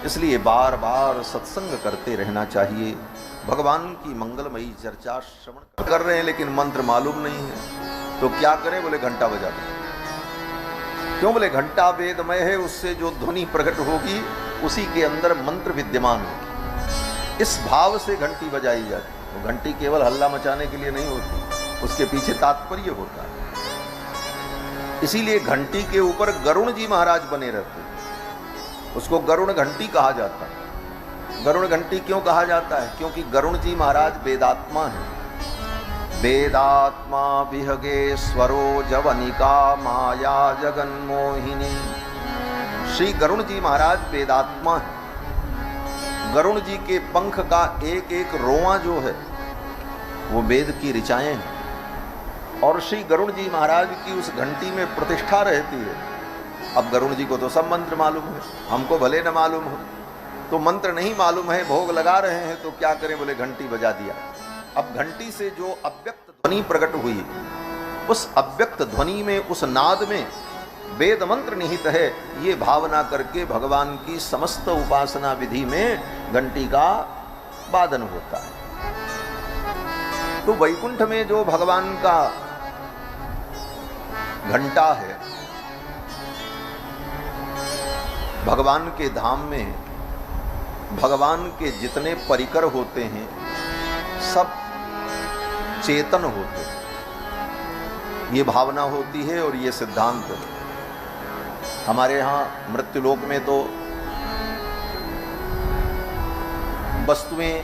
इसलिए बार बार सत्संग करते रहना चाहिए। भगवान की मंगलमयी चर्चा श्रवण कर रहे हैं लेकिन मंत्र मालूम नहीं है, तो क्या करें? बोले घंटा बजा दें। क्यों? बोले घंटा वेदमय है, उससे जो ध्वनि प्रकट होगी उसी के अंदर मंत्र विद्यमान होगी। इस भाव से घंटी बजाई जाती है। तो घंटी केवल हल्ला मचाने के लिए नहीं होती, उसके पीछे तात्पर्य होता है। इसीलिए घंटी के ऊपर गरुण जी महाराज बने रहते हैं, उसको गरुण घंटी कहा जाता है। गरुण घंटी क्यों कहा जाता है? क्योंकि गरुण जी महाराज वेदात्मा है। वेदात्मा विहगे स्वरो जवनिका माया जगन मोहिनी। श्री गरुण जी महाराज वेदात्मा है। गरुण जी के पंख का एक एक रोवां जो है वो वेद की ऋचाएं हैं। और श्री गरुण जी महाराज की उस घंटी में प्रतिष्ठा रहती है। अब गरुण जी को तो सब मंत्र मालूम है, हमको भले न मालूम हो। तो मंत्र नहीं मालूम है, भोग लगा रहे हैं, तो क्या करें? बोले घंटी बजा दिया। अब घंटी से जो अव्यक्त ध्वनि प्रकट हुई, उस अव्यक्त ध्वनि में, उस नाद में वेद मंत्र निहित है, ये भावना करके भगवान की समस्त उपासना विधि में घंटी का वादन होता है। तो वैकुंठ में जो भगवान का घंटा है, भगवान के धाम में भगवान के जितने परिकर होते हैं सब चेतन होते हैं, ये भावना होती है और ये सिद्धांत है। हमारे यहाँ मृत्युलोक में तो वस्तुएं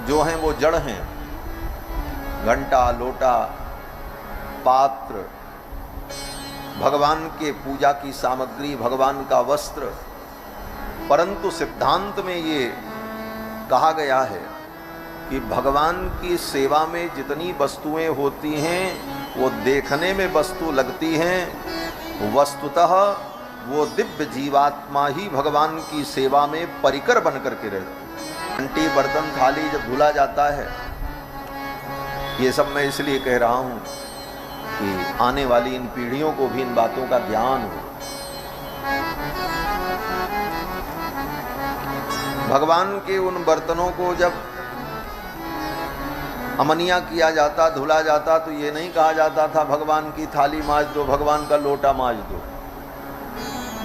जो हैं वो जड़ हैं, घंटा, लोटा, पात्र, भगवान के पूजा की सामग्री, भगवान का वस्त्र। परंतु सिद्धांत में ये कहा गया है कि भगवान की सेवा में जितनी वस्तुएं होती हैं वो देखने में वस्तु लगती हैं, वस्तुतः वो दिव्य जीवात्मा ही भगवान की सेवा में परिकर बन करके रहती है। घंटी, बर्तन, थाली जब धुला जाता है, ये सब मैं इसलिए कह रहा हूँ कि आने वाली इन पीढ़ियों को भी इन बातों का ज्ञान हो। भगवान के उन बर्तनों को जब अमनिया किया जाता, धुला जाता, तो ये नहीं कहा जाता था भगवान की थाली मांज दो, भगवान का लोटा मांज दो,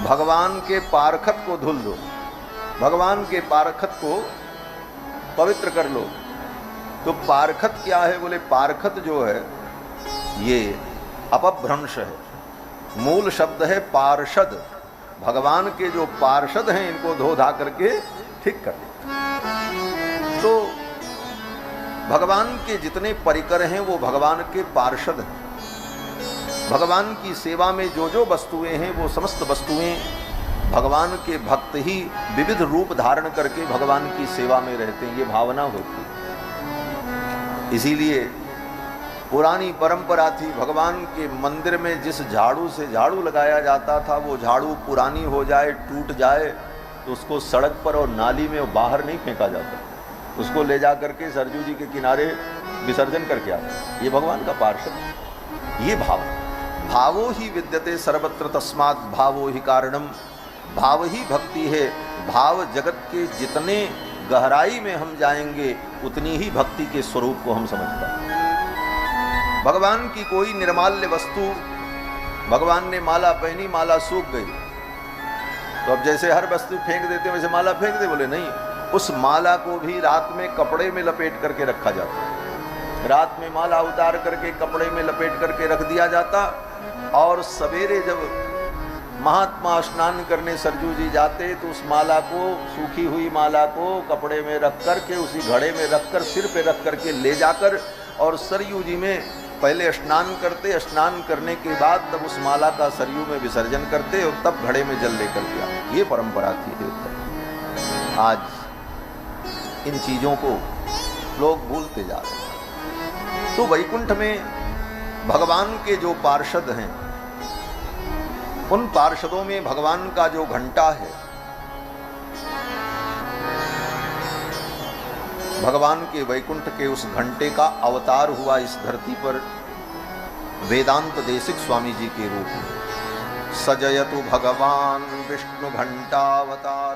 भगवान के पारखत को धुल दो, भगवान के पारखत को पवित्र कर लो। तो पारखत क्या है? बोले पारखत जो है ये अपभ्रंश है। मूल शब्द है पार्षद। भगवान के जो पार्षद हैं इनको धो धा करके ठीक कर दो। तो भगवान के जितने परिकर हैं वो भगवान के पार्षद हैं। भगवान की सेवा में जो जो वस्तुएं हैं वो समस्त वस्तुएं भगवान के भक्त ही विविध रूप धारण करके भगवान की सेवा में रहते हैं, ये भावना होती है। इसीलिए पुरानी परंपरा थी, भगवान के मंदिर में जिस झाड़ू से झाड़ू लगाया जाता था वो झाड़ू पुरानी हो जाए, टूट जाए, तो उसको सड़क पर और नाली में बाहर नहीं फेंका जाता, उसको ले जा करके सरजू जी के किनारे विसर्जन करके आते। ये भगवान का पार्षद। ये भावो ही विद्यते सर्वत्र तस्मात् भावो ही कारणम। भाव ही भक्ति है। भाव जगत के जितने गहराई में हम जाएंगे उतनी ही भक्ति के स्वरूप को हम समझ पाएंगे। भगवान की कोई निर्माल्य वस्तु, भगवान ने माला पहनी, माला सूख गई, तो अब जैसे हर वस्तु फेंक देते वैसे माला फेंक दे? बोले नहीं, उस माला को भी रात में कपड़े में लपेट करके रखा जाता है। रात में माला उतार करके कपड़े में लपेट करके रख दिया जाता, और सवेरे जब महात्मा स्नान करने सरजू जी जाते तो उस माला को, सूखी हुई माला को कपड़े में रख करके, उसी घड़े में रख कर, सिर पे रख करके ले जाकर और सरयू जी में पहले स्नान करते। स्नान करने के बाद तब उस माला का सरयू में विसर्जन करते और तब घड़े में जल लेकर के आते। ये परंपरा थी। आज इन चीज़ों को लोग भूलते जा रहे हैं। तो वैकुंठ में भगवान के जो पार्षद हैं, उन पार्षदों में भगवान का जो घंटा है, भगवान के वैकुंठ के उस घंटे का अवतार हुआ इस धरती पर वेदांत देशिक स्वामी जी के रूप में। सजयतु भगवान विष्णु घंटावतार।